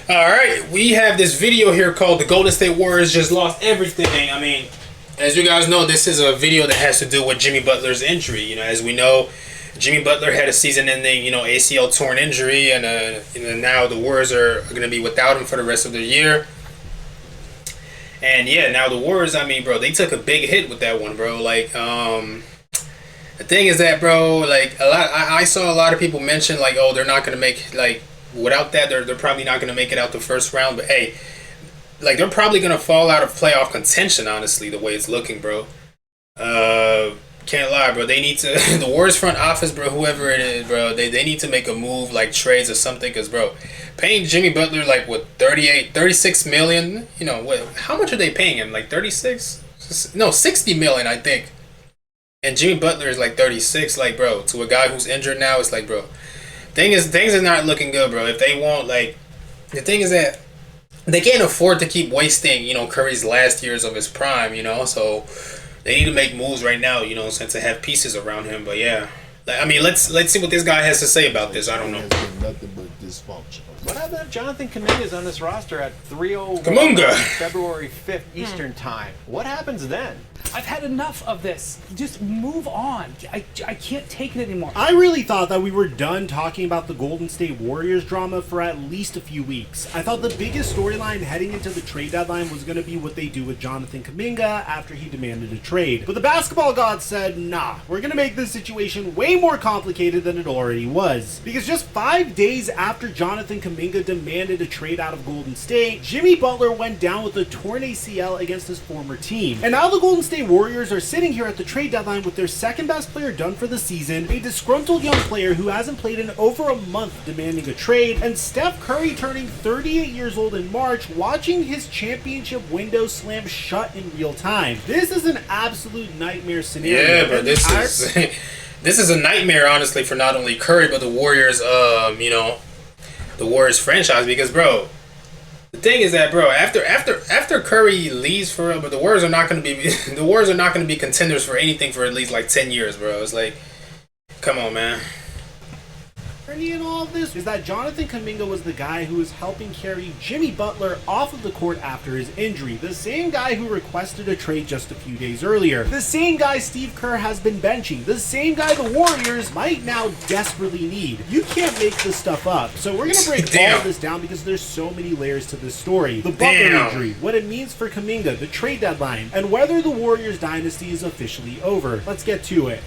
Alright, we have this video here called The Golden State Warriors Just Lost Everything. I mean, as you guys know, this is a video that has to do with Jimmy Butler's injury. You know, as we know, Jimmy Butler had a season-ending, ACL torn injury, and now the Warriors are going to be without him for the rest of the year. And yeah, now the Warriors, I mean, bro, they took a big hit with that one, bro. Like, the thing is that, bro, like, I saw a lot of people mention, like, oh, they're not going to make, like, without that, they're probably not going to make it out the first round. But hey, like, they're probably going to fall out of playoff contention, honestly, the way it's looking, bro. Can't lie, bro. They need to, the Warriors front office, bro, whoever it is, bro, they need to make a move, like trades or something, because, bro, paying Jimmy Butler, like, what, 36 million? You know, what? How much are they paying him? Like, 36? No, 60 million, I think. And Jimmy Butler is, like, 36. Like, bro, to a guy who's injured now, it's like, bro, things are not looking good, bro. If they won't, like, the thing is that they can't afford to keep wasting, Curry's last years of his prime, so they need to make moves right now, since they have pieces around him. But yeah, I mean, let's see what this guy has to say about this. I don't know. Nothing but dysfunction. What happened if Jonathan Kuminga's on this roster at 3:01 Kuminga. February 5th Eastern Time? What happens then? I've had enough of this. Just move on. I can't take it anymore. I really thought that we were done talking about the Golden State Warriors drama for at least a few weeks. I thought the biggest storyline heading into the trade deadline was going to be what they do with Jonathan Kuminga after he demanded a trade. But the basketball gods said, nah, we're going to make this situation way more complicated than it already was. Because just 5 days after Jonathan Kuminga demanded a trade out of Golden State, Jimmy Butler went down with a torn ACL against his former team. And now the Golden State Warriors are sitting here at the trade deadline with their second best player done for the season, a disgruntled young player who hasn't played in over a month demanding a trade, and Steph Curry turning 38 years old in March, watching his championship window slam shut in real time. This is an absolute nightmare scenario. Yeah, but this is a nightmare, honestly, for not only Curry but the Warriors, the Warriors franchise, because, bro, the thing is that, bro, after Curry leaves for real, but the Warriors are not going to be contenders for anything for at least like 10 years, bro. It's like, come on, man. In all of this is that Jonathan Kuminga was the guy who was helping carry Jimmy Butler off of the court after his injury. The same guy who requested a trade just a few days earlier. The same guy Steve Kerr has been benching. The same guy the Warriors might now desperately need. You can't make this stuff up. So we're going to break all of this down because there's so many layers to this story. The Butler injury, what it means for Kuminga, the trade deadline, and whether the Warriors dynasty is officially over. Let's get to it.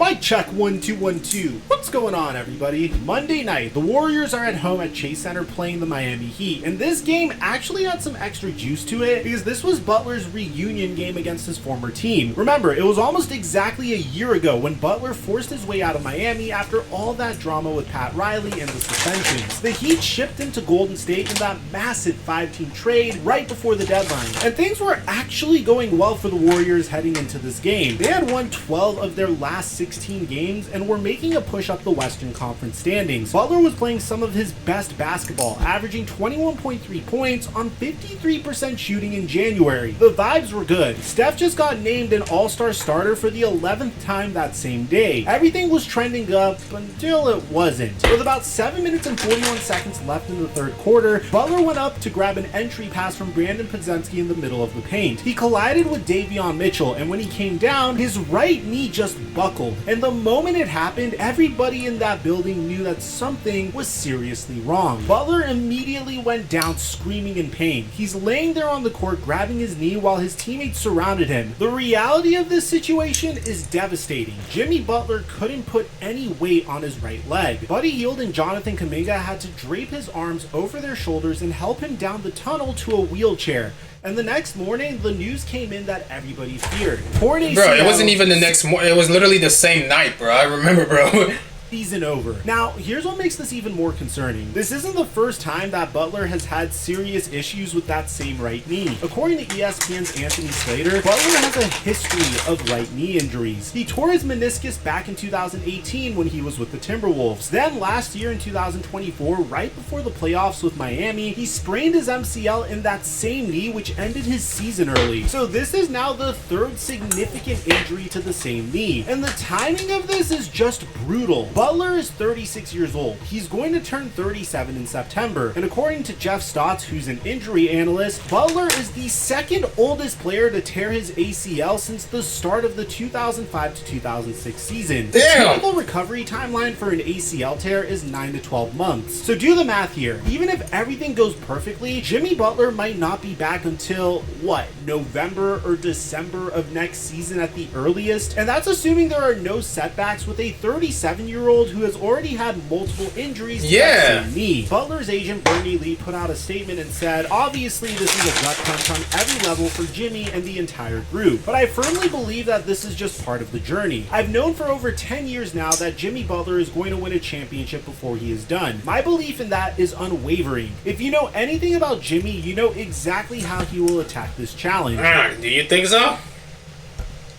Mic check 1 2 1 2. What's going on, everybody? Monday night, the Warriors are at home at Chase Center playing the Miami Heat, and this game actually had some extra juice to it because this was Butler's reunion game against his former team. Remember, it was almost exactly a year ago when Butler forced his way out of Miami after all that drama with Pat Riley and the suspensions. The Heat shipped him to Golden State in that massive 5-team trade right before the deadline, and things were actually going well for the Warriors heading into this game. They had won 12 of their last 16 games and were making a push up the Western Conference standings. Butler was playing some of his best basketball, averaging 21.3 points on 53% shooting in January. The vibes were good. Steph just got named an All-Star starter for the 11th time that same day. Everything was trending up until it wasn't. With about 7 minutes and 41 seconds left in the third quarter, Butler went up to grab an entry pass from Brandon Podziemski in the middle of the paint. He collided with Davion Mitchell, and when he came down, his right knee just buckled. And the moment it happened, everybody in that building knew that something was seriously wrong. Butler immediately went down screaming in pain. He's laying there on the court grabbing his knee while his teammates surrounded him. The reality of this situation is devastating. Jimmy Butler couldn't put any weight on his right leg. Buddy Hield and Jonathan Kuminga had to drape his arms over their shoulders and help him down the tunnel to a wheelchair. And the next morning, the news came in that everybody feared. Torn ACL. Bro, it wasn't even the next morning. It was literally the same night, bro. I remember, bro. Season over. Now, here's what makes this even more concerning. This isn't the first time that Butler has had serious issues with that same right knee. According to ESPN's Anthony Slater, Butler has a history of right knee injuries. He tore his meniscus back in 2018 when he was with the Timberwolves. Then last year in 2024, right before the playoffs with Miami, he sprained his MCL in that same knee, which ended his season early. So this is now the third significant injury to the same knee. And the timing of this is just brutal. Butler is 36 years old. He's going to turn 37 in September. And according to Jeff Stotts, who's an injury analyst, Butler is the second oldest player to tear his ACL since the start of the 2005 to 2006 season. The typical recovery timeline for an ACL tear is 9 to 12 months. So do the math here. Even if everything goes perfectly, Jimmy Butler might not be back until, what, November or December of next season at the earliest? And that's assuming there are no setbacks with a 37-year-old who has already had multiple injuries to that same knee. Butler's agent Bernie Lee put out a statement and said, obviously this is a gut punch on every level for Jimmy and the entire group, but I firmly believe that this is just part of the journey. I've known for over 10 years now that Jimmy Butler is going to win a championship before he is done. My belief in that is unwavering. If you know anything about Jimmy, you know exactly how he will attack this challenge. Do you think so?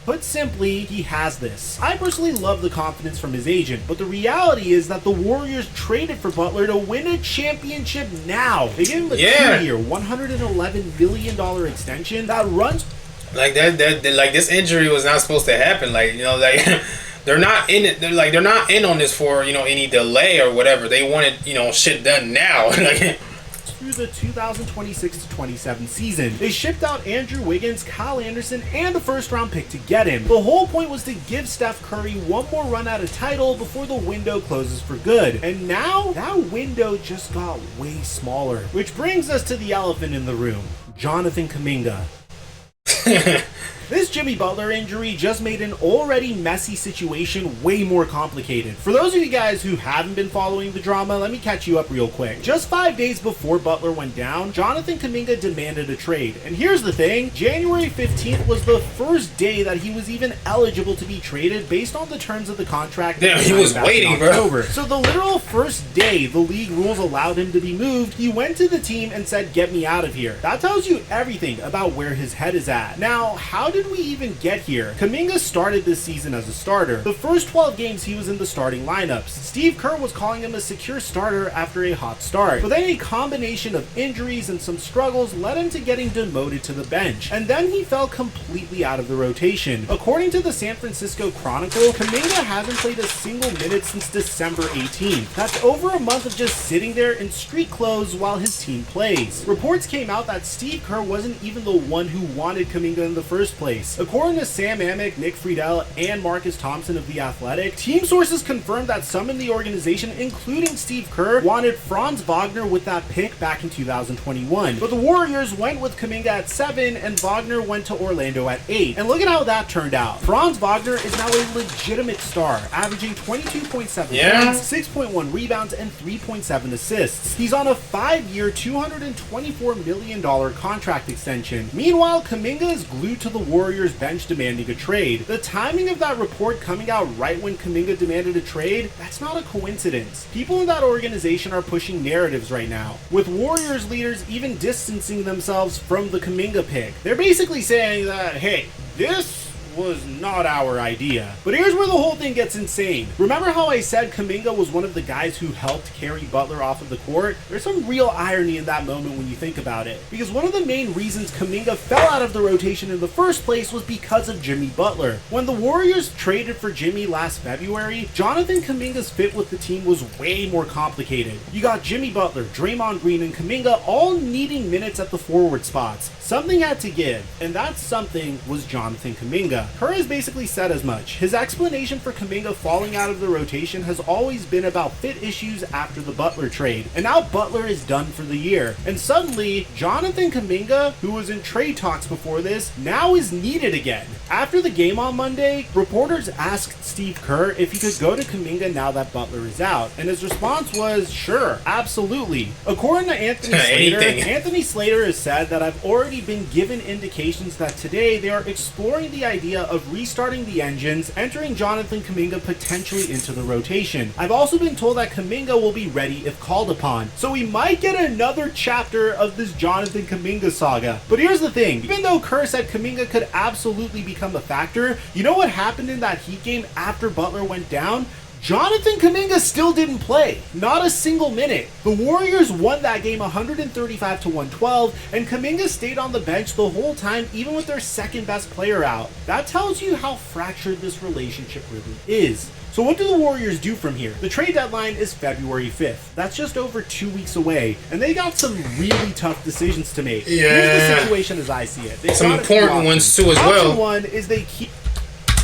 Put simply, he has this. I personally love the confidence from his agent, but the reality is that the Warriors traded for Butler to win a championship now. They gave him a 2-year, $111 million extension that runs... Like like this injury was not supposed to happen. Like, you know, like they're not in it. They're not in on this for, you know, any delay or whatever. They wanted, you know, shit done now. Like, through the 2026-27 season. They shipped out Andrew Wiggins, Kyle Anderson, and the first-round pick to get him. The whole point was to give Steph Curry one more run at a title before the window closes for good. And now, that window just got way smaller. Which brings us to the elephant in the room, Jonathan Kuminga. This Jimmy Butler injury just made an already messy situation way more complicated. For those of you guys who haven't been following the drama, let me catch you up real quick. Just 5 days before Butler went down, Jonathan Kuminga demanded a trade. And here's the thing, January 15th was the first day that he was even eligible to be traded based on the terms of the contract. Damn, he was waiting, bro. So the literal first day the league rules allowed him to be moved, he went to the team and said, get me out of here. That tells you everything about where his head is at. Now, how did we even get here? Kuminga started this season as a starter. The first 12 games he was in the starting lineups. Steve Kerr was calling him a secure starter after a hot start. But then a combination of injuries and some struggles led him to getting demoted to the bench. And then he fell completely out of the rotation. According to the San Francisco Chronicle, Kuminga hasn't played a single minute since December 18th. That's over a month of just sitting there in street clothes while his team plays. Reports came out that Steve Kerr wasn't even the one who wanted Kuminga in the first place. According to Sam Amick, Nick Friedel, and Marcus Thompson of The Athletic, team sources confirmed that some in the organization, including Steve Kerr, wanted Franz Wagner with that pick back in 2021. But the Warriors went with Kuminga at 7, and Wagner went to Orlando at 8. And look at how that turned out. Franz Wagner is now a legitimate star, averaging 22.7 points, 6.1 rebounds, and 3.7 assists. He's on a 5-year, $224 million contract extension. Meanwhile, Kuminga is glued to the Warriors bench demanding a trade. The timing of that report coming out right when Kuminga demanded a trade, that's not a coincidence. People in that organization are pushing narratives right now, with Warriors leaders even distancing themselves from the Kuminga pick. They're basically saying that, hey, this was not our idea. But here's where the whole thing gets insane. Remember how I said Kuminga was one of the guys who helped carry Butler off of the court? There's some real irony in that moment when you think about it. Because one of the main reasons Kuminga fell out of the rotation in the first place was because of Jimmy Butler. When the Warriors traded for Jimmy last February, Jonathan Kuminga's fit with the team was way more complicated. You got Jimmy Butler, Draymond Green, and Kuminga all needing minutes at the forward spots. Something had to give, and that something was Jonathan Kuminga. Kerr has basically said as much. His explanation for Kuminga falling out of the rotation has always been about fit issues after the Butler trade, and now Butler is done for the year. And suddenly, Jonathan Kuminga, who was in trade talks before this, now is needed again. After the game on Monday, reporters asked Steve Kerr if he could go to Kuminga now that Butler is out, and his response was, sure, absolutely. According to Anthony Slater has said that I've already been given indications that today they are exploring the idea of restarting the engines, entering Jonathan Kuminga potentially into the rotation. I've also been told that Kuminga will be ready if called upon, so we might get another chapter of this Jonathan Kuminga saga. But here's the thing, even though Kerr said Kuminga could absolutely become a factor, you know what happened in that Heat game after Butler went down? Jonathan Kuminga still didn't play. Not a single minute. The Warriors won that game 135 to 112, and Kuminga stayed on the bench the whole time, even with their second best player out. That tells you how fractured this relationship really is. So what do the Warriors do from here? The trade deadline is February 5th. That's just over 2 weeks away, and they got some really tough decisions to make. Yeah. Here's the situation as I see it. They've Some got a few important ones options. too as well. Option one is they keep...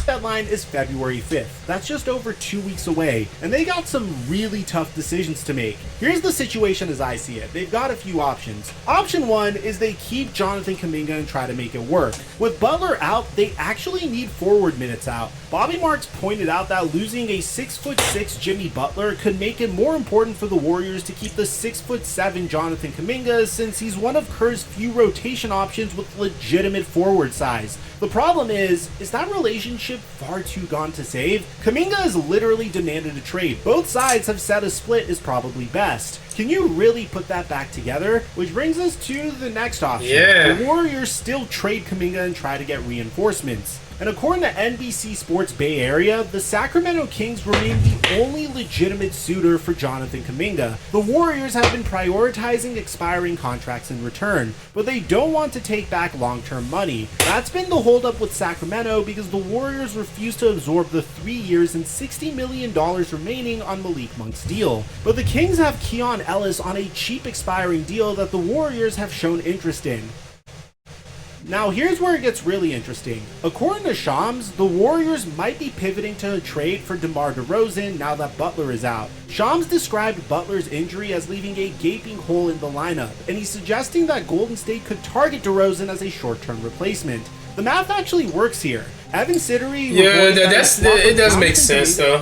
Deadline is February 5th. That's just over 2 weeks away, and they got some really tough decisions to make. Here's the situation as I see it. They've got a few options. Option one is they keep Jonathan Kuminga and try to make it work. With Butler out, they actually need forward minutes out. Bobby Marks pointed out that losing a 6'6" Jimmy Butler could make it more important for the Warriors to keep the 6'7" Jonathan Kuminga, since he's one of Kerr's few rotation options with legitimate forward size. The problem is that relationship far too gone to save? Kuminga has literally demanded a trade. Both sides have said a split is probably best. Can you really put that back together? Which brings us to the next option. Yeah. The Warriors still trade Kuminga and try to get reinforcements. And according to NBC Sports Bay Area, the Sacramento Kings remain the only legitimate suitor for Jonathan Kuminga. The Warriors have been prioritizing expiring contracts in return, but they don't want to take back long-term money. That's been the holdup with Sacramento because the Warriors refuse to absorb the 3 years and $60 million remaining on Malik Monk's deal. But the Kings have Keon Ellis on a cheap expiring deal that the Warriors have shown interest in. Now here's where it gets really interesting. According to Shams, the Warriors might be pivoting to a trade for DeMar DeRozan now that Butler is out. Shams described Butler's injury as leaving a gaping hole in the lineup, and he's suggesting that Golden State could target DeRozan as a short-term replacement. The math actually works here. Evan Siddery... Yeah, it does make sense though.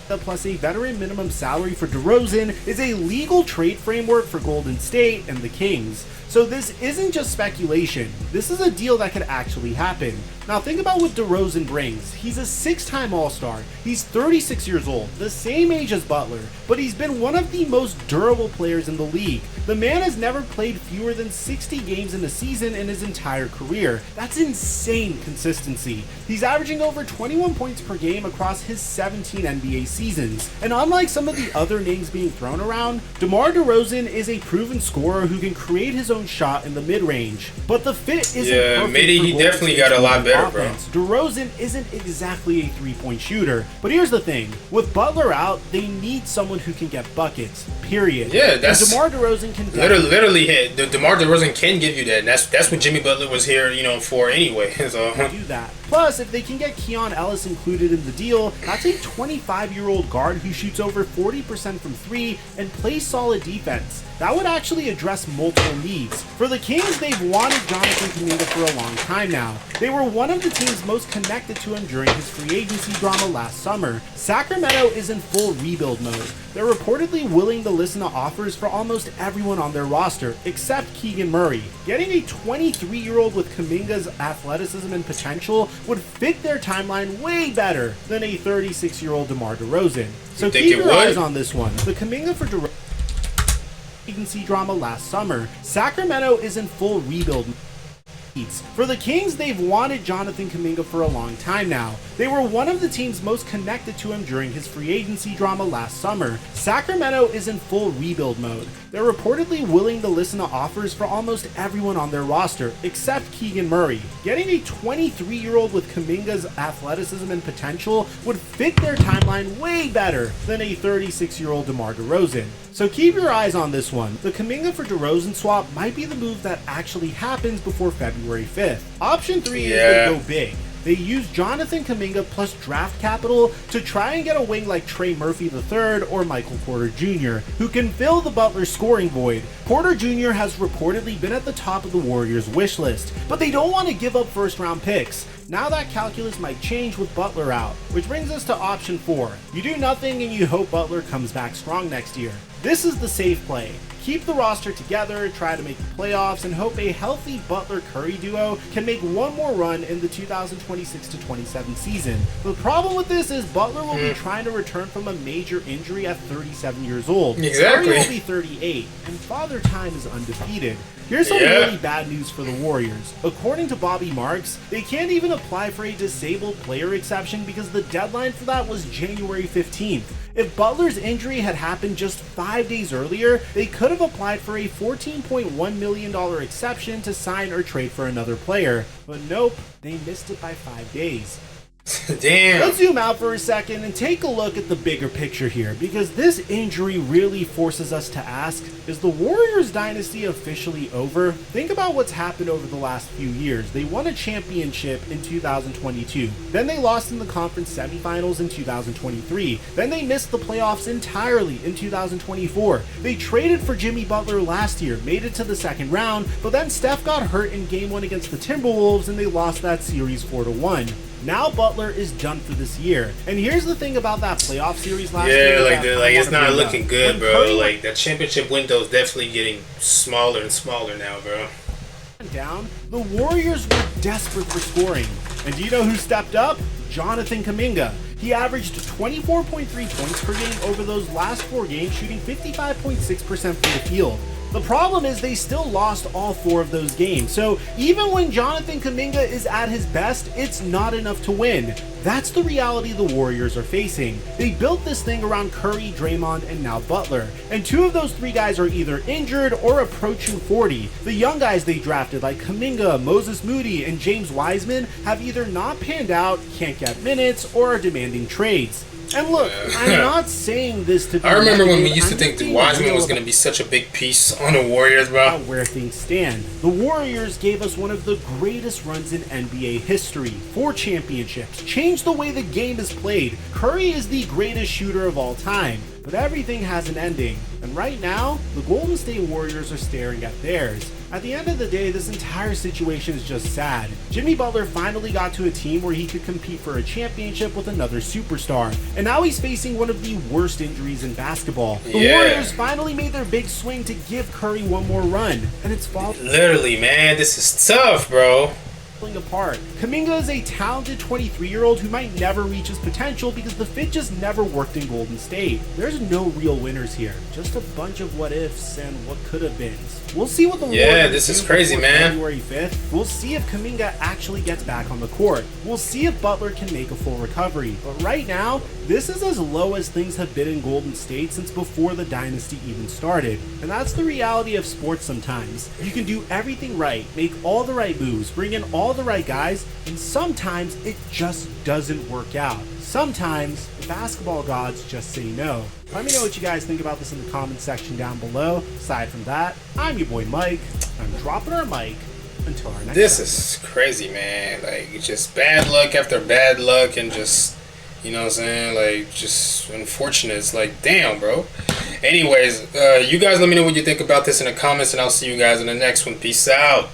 Plus a veteran minimum salary for DeRozan is a legal trade framework for Golden State and the Kings. So this isn't just speculation. This is a deal that could actually happen. Now think about what DeRozan brings. He's a 6-time All-Star. He's 36 years old, the same age as Butler, but he's been one of the most durable players in the league. The man has never played fewer than 60 games in a season in his entire career. That's insane consistency. He's averaging over 21 points per game across his 17 NBA seasons. And unlike some of the other names being thrown around, DeMar DeRozan is a proven scorer who can create his own shot in the mid-range. But the fit isn't perfect. Maybe he definitely got a lot better, bro. DeRozan isn't exactly a three-point shooter. But here's the thing. With Butler out, they need someone who can get buckets. Period. Yeah, that's... And DeMar DeRozan can literally hit. DeMar DeRozan can give you that, and that's what Jimmy Butler was here, for anyway. So do that. Plus, if they can get Keon Ellis included in the deal, that's a 25-year-old guard who shoots over 40% from 3 and plays solid defense. That would actually address multiple needs. For the Kings, they've wanted Jonathan Kuminga for a long time now. They were one of the teams most connected to him during his free agency drama last summer. Sacramento is in full rebuild mode. They're reportedly willing to listen to offers for almost everyone on their roster, except Keegan Murray. Getting a 23-year-old with Kuminga's athleticism and potential would fit their timeline way better than a 36-year-old DeMar DeRozan. So keep your eyes on this one. The Kuminga for DeRozan agency drama last summer. Sacramento is in full rebuild. For the Kings, they've wanted Jonathan Kuminga for a long time now. They were one of the teams most connected to him during his free agency drama last summer. Sacramento is in full rebuild mode. They're reportedly willing to listen to offers for almost everyone on their roster, except Keegan Murray. Getting a 23-year-old with Kuminga's athleticism and potential would fit their timeline way better than a 36-year-old DeMar DeRozan. So keep your eyes on this one. The Kuminga for DeRozan swap might be the move that actually happens before February 5th. Option 3 is they go big. They use Jonathan Kuminga plus draft capital to try and get a wing like Trey Murphy III or Michael Porter Jr., who can fill the Butler scoring void. Porter Jr. has reportedly been at the top of the Warriors' wish list, but they don't want to give up first-round picks. Now that calculus might change with Butler out, which brings us to option 4. You do nothing and you hope Butler comes back strong next year. This is the safe play. Keep the roster together, try to make the playoffs, and hope a healthy Butler-Curry duo can make one more run in the 2026-27 season. The problem with this is Butler will be trying to return from a major injury at 37 years old. Exactly. Curry will be 38, and Father Time is undefeated. Here's some really bad news for the Warriors. According to Bobby Marks, they can't even apply for a disabled player exception because the deadline for that was January 15th. If Butler's injury had happened just 5 days earlier, they could have applied for a $14.1 million exception to sign or trade for another player. But nope, they missed it by 5 days. Damn. Let's zoom out for a second and take a look at the bigger picture here, because this injury really forces us to ask, is the Warriors dynasty officially over? Think about what's happened over the last few years. They won a championship in 2022. Then they lost in the conference semifinals in 2023. Then they missed the playoffs entirely in 2024. They traded for Jimmy Butler last year, made it to the second round, but then Steph got hurt in game 1 against the Timberwolves and they lost that series 4-1. Now Butler is done for this year. And here's the thing about that playoff series last year. Yeah, like it's not looking good, bro. Curry Like that championship window is definitely getting smaller and smaller now, bro. down, the Warriors were desperate for scoring. And do you know who stepped up? Jonathan Kuminga. He averaged 24.3 points per game over those last 4 games, shooting 55.6% from the field. The problem is they still lost all 4 of those games. So even when Jonathan Kuminga is at his best, it's not enough to win. That's the reality the Warriors are facing. They built this thing around Curry, Draymond, and now Butler. And 2 of those 3 guys are either injured or approaching 40. The young guys they drafted like Kuminga, Moses Moody, and James Wiseman have either not panned out, can't get minutes, or are demanding trades. And look, I'm not saying this to be I remember when we negative. used to I'm think just that being Wiseman real was going to be such a big piece on the Warriors, bro. about where things stand. The Warriors gave us one of the greatest runs in NBA history. 4 championships, changed the way the game is played. Curry is the greatest shooter of all time. But everything has an ending. And right now, the Golden State Warriors are staring at theirs. At the end of the day, this entire situation is just sad. Jimmy Butler finally got to a team where he could compete for a championship with another superstar. And now he's facing one of the worst injuries in basketball. The Warriors finally made their big swing to give Curry one more run. And it's falling Literally, man, this is tough, bro. apart. Kuminga is a talented 23-year-old who might never reach his potential because the fit just never worked in Golden State. There's no real winners here, just a bunch of what ifs and what could have been. We'll see what the Warriors this is do crazy, before man. February 5th. We'll see if Kuminga actually gets back on the court. We'll see if Butler can make a full recovery. But right now, this is as low as things have been in Golden State since before the dynasty even started. And that's the reality of sports sometimes. You can do everything right, make all the right moves, bring in all the right guys, and sometimes it just doesn't work out. Sometimes the basketball gods just say no. Let me know what you guys think about this in the comment section down below. Aside from that, I'm your boy Mike. I'm dropping our mic until our next This episode. is crazy, man. Like, it's just bad luck after bad luck and just, you know what I'm saying? Like, just unfortunate. It's like, damn, bro. Anyways, you guys let me know what you think about this in the comments, and I'll see you guys in the next one. Peace out.